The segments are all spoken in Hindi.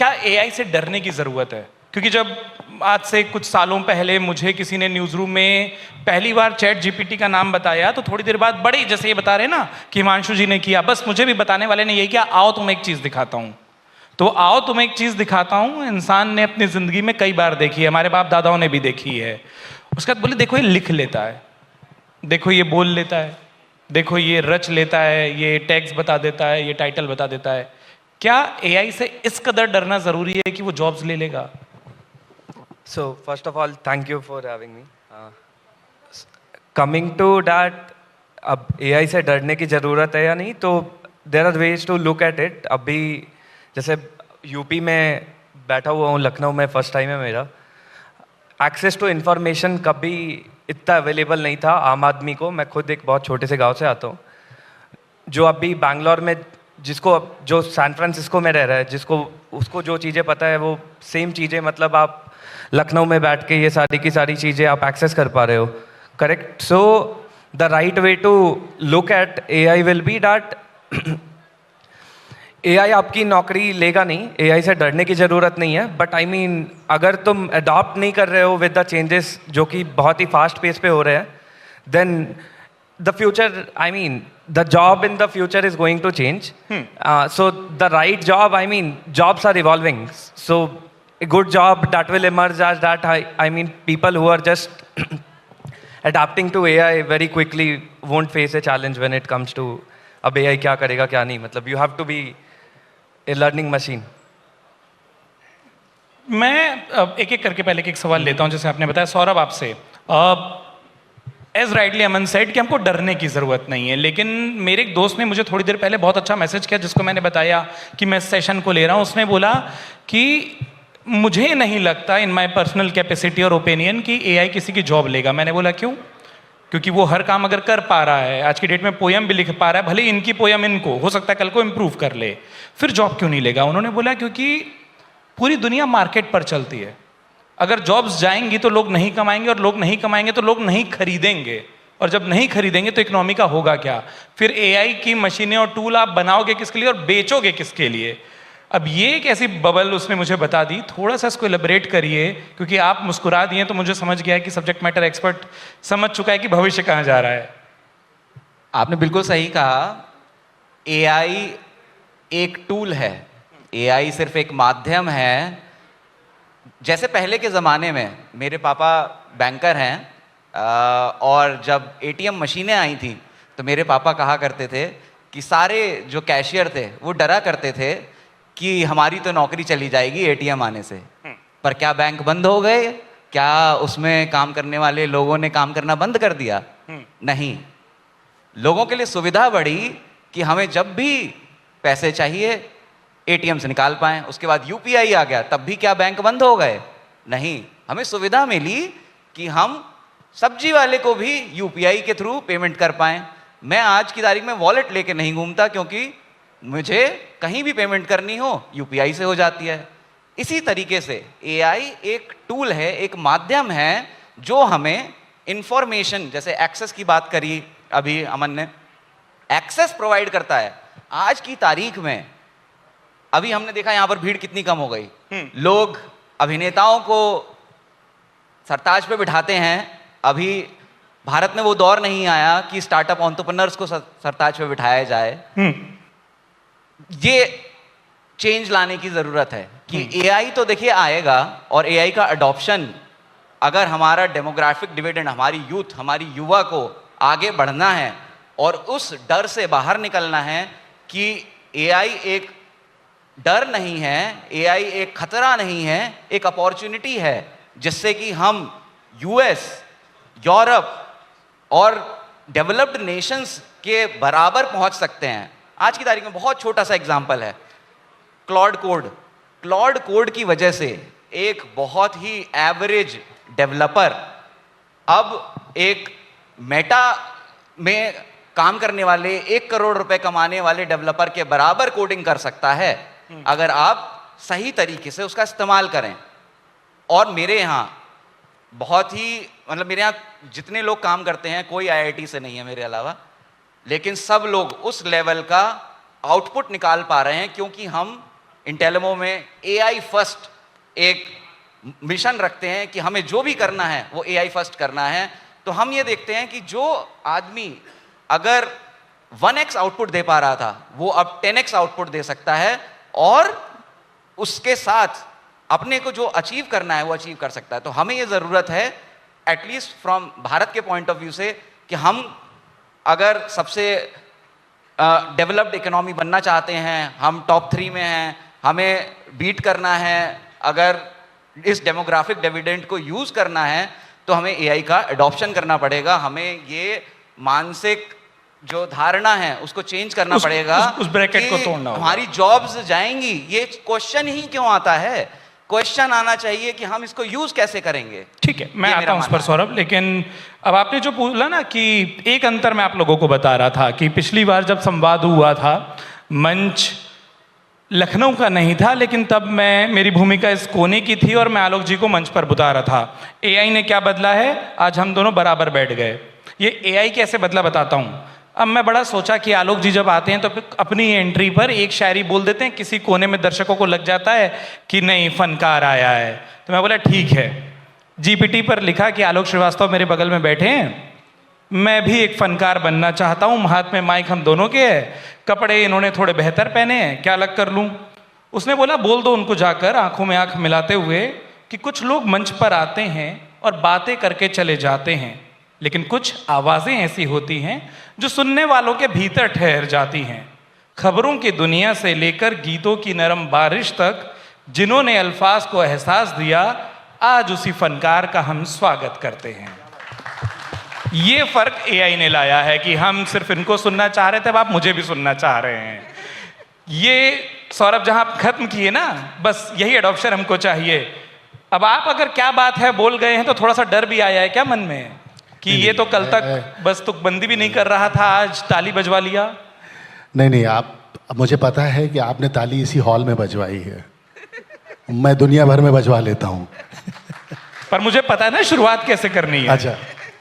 क्या एआई से डरने की ज़रूरत है? क्योंकि जब आज से कुछ सालों पहले मुझे किसी ने न्यूज़ रूम में पहली बार चैट जीपीटी का नाम बताया, तो थोड़ी देर बाद बड़े जैसे ये बता रहे ना कि हिमांशु जी ने किया, बस मुझे भी बताने वाले ने यही किया, आओ तुम्हें एक चीज़ दिखाता हूँ। तो आओ तुम्हें एक चीज़ दिखाता हूँ, इंसान ने अपनी ज़िंदगी में कई बार देखी है, हमारे बाप दादाओं ने भी देखी है। उसके बाद बोले देखो ये लिख लेता है, देखो ये बोल लेता है, देखो ये रच लेता है, ये टैग्स बता देता है, ये टाइटल बता देता है। क्या एआई से इस कदर डरना ज़रूरी है कि वो जॉब्स ले लेगा? So first of all, thank you for having me. Coming to that, अब AI से डरने की ज़रूरत है या नहीं, तो there are ways to look at it. अभी जैसे यूपी में बैठा हुआ हूँ, लखनऊ में फर्स्ट टाइम है मेरा। एक्सेस टू इन्फॉर्मेशन कभी इतना अवेलेबल नहीं था आम आदमी को। मैं खुद एक बहुत छोटे से गांव से आता हूँ, जो अभी बैंगलोर में जिसको जो सैन फ्रांसिस्को में रह रहा है, जिसको उसको जो चीज़ें पता है वो सेम चीज़ें मतलब आप लखनऊ में बैठ के ये सारी की सारी चीज़ें आप एक्सेस कर पा रहे हो। Correct. So the right way to look at AI will be that AI आपकी नौकरी लेगा नहीं, एआई से डरने की ज़रूरत नहीं है। बट आई मीन अगर तुम अडॉप्ट नहीं कर रहे हो विद द चेंजेस जो कि बहुत ही फास्ट पेस पे हो रहे हैं, then the future, I mean, the job in the future is going to change. So the right job, I mean, jobs are evolving. So a good job that will emerge as that, I mean, people who are just adapting to AI very quickly won't face a challenge when it comes to अब AI क्या करेगा क्या नहीं। मतलब you have to be a learning machine. मैं एक एक करके पहले एक सवाल लेता हूं। जैसे आपने बताया सौरभ आपसे, एज राइटली अमन सेड कि हमको डरने की ज़रूरत नहीं है, लेकिन मेरे एक दोस्त ने मुझे थोड़ी देर पहले बहुत अच्छा मैसेज किया, जिसको मैंने बताया कि मैं सेशन को ले रहा हूँ। उसने बोला कि मुझे नहीं लगता इन माय पर्सनल कैपेसिटी और ओपिनियन कि एआई किसी की जॉब लेगा। मैंने बोला क्यों? क्योंकि वो हर काम अगर कर पा रहा है, आज की डेट में पोयम भी लिख पा रहा है, भले इनकी पोयम इनको हो सकता है कल को इम्प्रूव कर ले, फिर जॉब क्यों नहीं लेगा? उन्होंने बोला क्योंकि पूरी दुनिया मार्केट पर चलती है। अगर जॉब्स जाएंगी तो लोग नहीं कमाएंगे, और लोग नहीं कमाएंगे तो लोग नहीं खरीदेंगे, और जब नहीं खरीदेंगे तो इकोनॉमी का होगा क्या? फिर एआई की मशीनें और टूल आप बनाओगे किसके लिए और बेचोगे किसके लिए? अब ये एक ऐसी बबल उसने मुझे बता दी। थोड़ा सा इसको एलिब्रेट करिए, क्योंकि आप मुस्कुरा दिए तो मुझे समझ गया है कि सब्जेक्ट मैटर एक्सपर्ट समझ चुका है कि भविष्य कहाँ जा रहा है। आपने बिल्कुल सही कहा। एआई एक टूल है, एआई सिर्फ एक माध्यम है। जैसे पहले के ज़माने में मेरे पापा बैंकर हैं, और जब एटीएम मशीनें आई थी तो मेरे पापा कहा करते थे कि सारे जो कैशियर थे वो डरा करते थे कि हमारी तो नौकरी चली जाएगी एटीएम आने से। पर क्या बैंक बंद हो गए? क्या उसमें काम करने वाले लोगों ने काम करना बंद कर दिया? नहीं, लोगों के लिए सुविधा बढ़ी कि हमें जब भी पैसे चाहिए एटीएम से निकाल पाएं। उसके बाद यूपीआई आ गया, तब भी क्या बैंक बंद हो गए? नहीं, हमें सुविधा मिली कि हम सब्जी वाले को भी यूपीआई के थ्रू पेमेंट कर पाएं। मैं आज की तारीख में वॉलेट लेके नहीं घूमता, क्योंकि मुझे कहीं भी पेमेंट करनी हो यूपीआई से हो जाती है। इसी तरीके से एआई एक टूल है, एक माध्यम है जो हमें इंफॉर्मेशन, जैसे एक्सेस की बात करी अभी अमन ने, एक्सेस प्रोवाइड करता है। आज की तारीख में अभी हमने देखा यहाँ पर भीड़ कितनी कम हो गई। लोग अभिनेताओं को सरताज पे बिठाते हैं। अभी भारत में वो दौर नहीं आया कि स्टार्टअप एंटरप्रेन्योर्स को सरताज पे बिठाया जाए। ये चेंज लाने की जरूरत है कि एआई तो देखिए आएगा, और एआई का अडॉप्शन, अगर हमारा डेमोग्राफिक डिविडेंड, हमारी यूथ, हमारी युवा को आगे बढ़ना है और उस डर से बाहर निकलना है कि एआई एक डर नहीं है, एआई एक खतरा नहीं है, एक अपॉर्चुनिटी है, जिससे कि हम यूएस, यूरोप और डेवलप्ड नेशंस के बराबर पहुंच सकते हैं। आज की तारीख में बहुत छोटा सा एग्जांपल है, क्लॉड कोड। क्लॉड कोड की वजह से एक बहुत ही एवरेज डेवलपर अब एक मेटा में काम करने वाले 1 करोड़ रुपए कमाने वाले डेवलपर के बराबर कोडिंग कर सकता है, अगर आप सही तरीके से उसका इस्तेमाल करें। और मेरे यहाँ बहुत ही, मतलब मेरे यहाँ जितने लोग काम करते हैं, कोई आईआईटी से नहीं है मेरे अलावा, लेकिन सब लोग उस लेवल का आउटपुट निकाल पा रहे हैं, क्योंकि हम इंटेलिमो में एआई फर्स्ट एक मिशन रखते हैं कि हमें जो भी करना है वो एआई फर्स्ट करना है। तो हम ये देखते हैं कि जो आदमी अगर 1x आउटपुट दे पा रहा था वो अब 10x आउटपुट दे सकता है, और उसके साथ अपने को जो अचीव करना है वो अचीव कर सकता है। तो हमें ये ज़रूरत है एटलीस्ट फ्रॉम भारत के पॉइंट ऑफ व्यू से कि हम अगर सबसे डेवलप्ड इकोनॉमी बनना चाहते हैं, हम टॉप 3 में हैं, हमें बीट करना है, अगर इस डेमोग्राफिक डिविडेंड को यूज़ करना है तो हमें एआई का एडॉप्शन करना पड़ेगा। हमें ये मानसिक जो धारणा है उसको चेंज करना पड़ेगा। उस ब्रैकेट को तोड़ना होगा। हमारी जॉब्स जाएंगी, ये क्वेश्चन ही क्यों आता है? क्वेश्चन आना चाहिए कि हम इसको यूज कैसे करेंगे। ठीक है, मैं आता हूं उस पर सौरभ, लेकिन अब आपने जो बोला ना कि एक अंतर मैं आप लोगों को बता रहा था कि पिछली बार जब संवाद हुआ था मंच लखनऊ का नहीं था, लेकिन तब मेरी भूमिका इस कोने की थी और मैं आलोक जी को मंच पर बुला रहा था। एआई ने क्या बदला है, आज हम दोनों बराबर बैठ गए। ये एआई कैसे बदला बताता हूँ। अब मैं बड़ा सोचा कि आलोक जी जब आते हैं तो अपनी एंट्री पर एक शायरी बोल देते हैं, किसी कोने में दर्शकों को लग जाता है कि नहीं फनकार आया है, तो मैं बोला ठीक है। जीपीटी पर लिखा कि आलोक श्रीवास्तव मेरे बगल में बैठे हैं, मैं भी एक फनकार बनना चाहता हूँ, हाथ में माइक हम दोनों के है, कपड़े इन्होंने थोड़े बेहतर पहने हैं, क्या अलग कर लूँ। उसने बोला बोल दो उनको जाकर आंखों में आंख मिलाते हुए कि कुछ लोग मंच पर आते हैं और बातें करके चले जाते हैं, लेकिन कुछ आवाज़ें ऐसी होती हैं जो सुनने वालों के भीतर ठहर जाती हैं। खबरों की दुनिया से लेकर गीतों की नरम बारिश तक जिन्होंने अल्फाज को एहसास दिया, आज उसी फनकार का हम स्वागत करते हैं। ये फर्क एआई ने लाया है कि हम सिर्फ इनको सुनना चाह रहे थे, अब आप मुझे भी सुनना चाह रहे हैं। ये सौरभ जहां आप खत्म किए ना, बस यही एडॉप्शन हमको चाहिए। अब आप अगर क्या बात है बोल गए हैं तो थोड़ा सा डर भी आया है क्या मन में कि ये तो कल तक बस तुकबंदी भी नहीं कर रहा था, आज ताली बजवा लिया? नहीं, आप मुझे पता है कि आपने ताली इसी हॉल में बजवाई है, मैं दुनिया भर में बजवा लेता हूँ। पर मुझे पता है ना शुरुआत कैसे करनी है। अच्छा,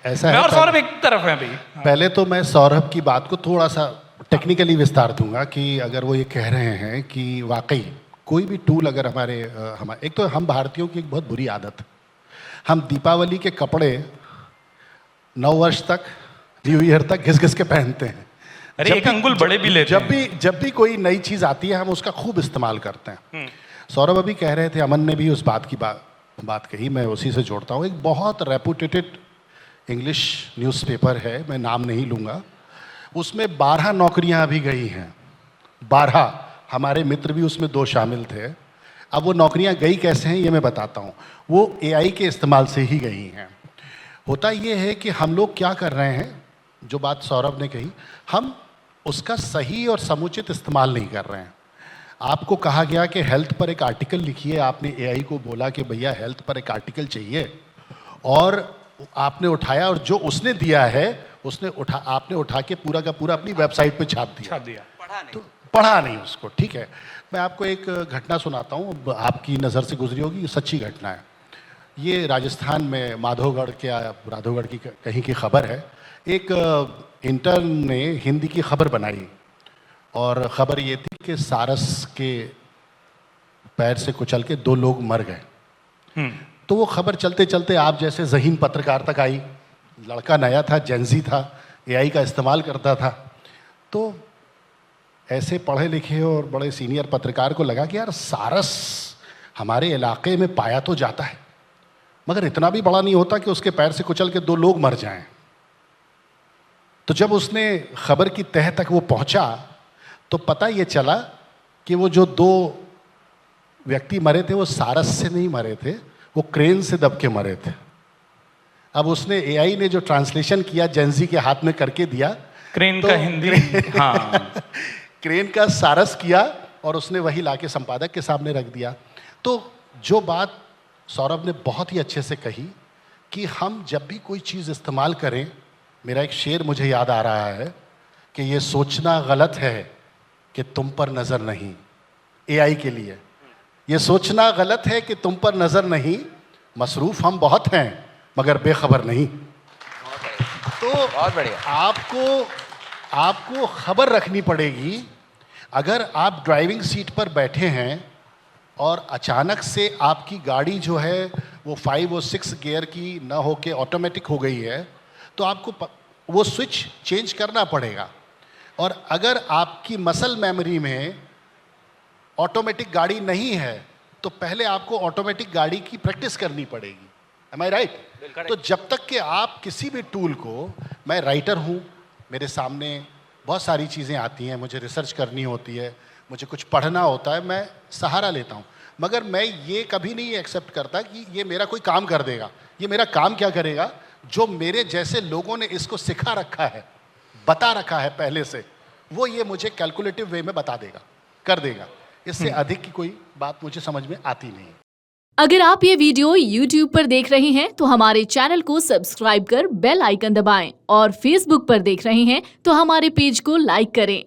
ऐसा है। और सौरभ एक तरफ है अभी। पहले तो मैं सौरभ की बात को थोड़ा सा टेक्निकली विस्तार दूंगा कि अगर वो ये कह रहे हैं कि वाकई कोई भी टूल अगर हमारे एक तो हम भारतीयों की एक बहुत बुरी आदत, हम दीपावली के कपड़े 9 वर्ष तक, न्यू ईयर तक घिस घिस के पहनते हैं। अरे एक अंगुल बड़े भी लेते हैं। जब भी कोई नई चीज़ आती है हम उसका खूब इस्तेमाल करते हैं। सौरभ अभी कह रहे थे, अमन ने भी उस बात की बात कही, मैं उसी से जोड़ता हूँ। एक बहुत रेपुटेटेड इंग्लिश न्यूज़पेपर है, मैं नाम नहीं लूँगा, उसमें 12 नौकरियाँ अभी गई हैं। 12, हमारे मित्र भी उसमें 2 शामिल थे। अब वो नौकरियाँ गई कैसे हैं ये मैं बताता हूँ। वो एआई के इस्तेमाल से ही गई हैं। होता ये है कि हम लोग क्या कर रहे हैं, जो बात सौरभ ने कही, हम उसका सही और समुचित इस्तेमाल नहीं कर रहे हैं। आपको कहा गया कि हेल्थ पर एक आर्टिकल लिखिए, आपने एआई को बोला कि भैया हेल्थ पर एक आर्टिकल चाहिए, और आपने उठाया और जो उसने दिया है आपने उठा के पूरा का पूरा अपनी वेबसाइट पे छाप दिया। पढ़ा नहीं उसको। ठीक है, मैं आपको एक घटना सुनाता हूँ, आपकी नज़र से गुजरी होगी, सच्ची घटना है। ये राजस्थान में राधौगढ़ की कहीं की खबर है। एक इंटर्न ने हिंदी की खबर बनाई और ख़बर ये थी कि सारस के पैर से कुचल के 2 लोग मर गए। तो वो खबर चलते चलते आप जैसे ज़हीन पत्रकार तक आई। लड़का नया था, जेंजी था, एआई का इस्तेमाल करता था। तो ऐसे पढ़े लिखे और बड़े सीनियर पत्रकार को लगा कि यार सारस हमारे इलाके में पाया तो जाता है, मगर इतना भी बड़ा नहीं होता कि उसके पैर से कुचल के 2 लोग मर जाएं। तो जब उसने खबर की तह तक वो पहुंचा तो पता ये चला कि वो जो 2 व्यक्ति मरे थे वो सारस से नहीं मरे थे, वो क्रेन से दब के मरे थे। अब उसने एआई ने जो ट्रांसलेशन किया जेंजी के हाथ में करके दिया, क्रेन का हिंदी हाँ क्रेन का सारस किया और उसने वही लाके संपादक के सामने रख दिया। तो जो बात सौरभ ने बहुत ही अच्छे से कही कि हम जब भी कोई चीज़ इस्तेमाल करें, मेरा एक शेर मुझे याद आ रहा है कि ये सोचना गलत है कि तुम पर नज़र नहीं। एआई के लिए ये सोचना गलत है कि तुम पर नज़र नहीं, मसरूफ़ हम बहुत हैं मगर बेखबर नहीं। तो बहुत बढ़िया। आपको खबर रखनी पड़ेगी। अगर आप ड्राइविंग सीट पर बैठे हैं और अचानक से आपकी गाड़ी जो है वो 5 और 6 गियर की न होके ऑटोमेटिक हो गई है, तो आपको वो स्विच चेंज करना पड़ेगा। और अगर आपकी मसल मेमोरी में ऑटोमेटिक गाड़ी नहीं है तो पहले आपको ऑटोमेटिक गाड़ी की प्रैक्टिस करनी पड़ेगी। एम आई राइट? तो जब तक कि आप किसी भी टूल को, मैं राइटर हूँ, मेरे सामने बहुत सारी चीज़ें आती हैं, मुझे रिसर्च करनी होती है, मुझे कुछ पढ़ना होता है, मैं सहारा लेता हूँ, मगर मैं ये कभी नहीं एक्सेप्ट करता कि ये मेरा कोई काम कर देगा। ये मेरा काम क्या करेगा? जो मेरे जैसे लोगों ने इसको सिखा रखा है, बता रखा है पहले से, वो ये मुझे कैलकुलेटिव वे में बता देगा, कर देगा। इससे अधिक की कोई बात मुझे समझ में आती नहीं। अगर आप ये वीडियो YouTube पर देख रहे हैं तो हमारे चैनल को सब्सक्राइब कर बेल आइकन दबाएं और Facebook पर देख रहे हैं तो हमारे पेज को लाइक करें।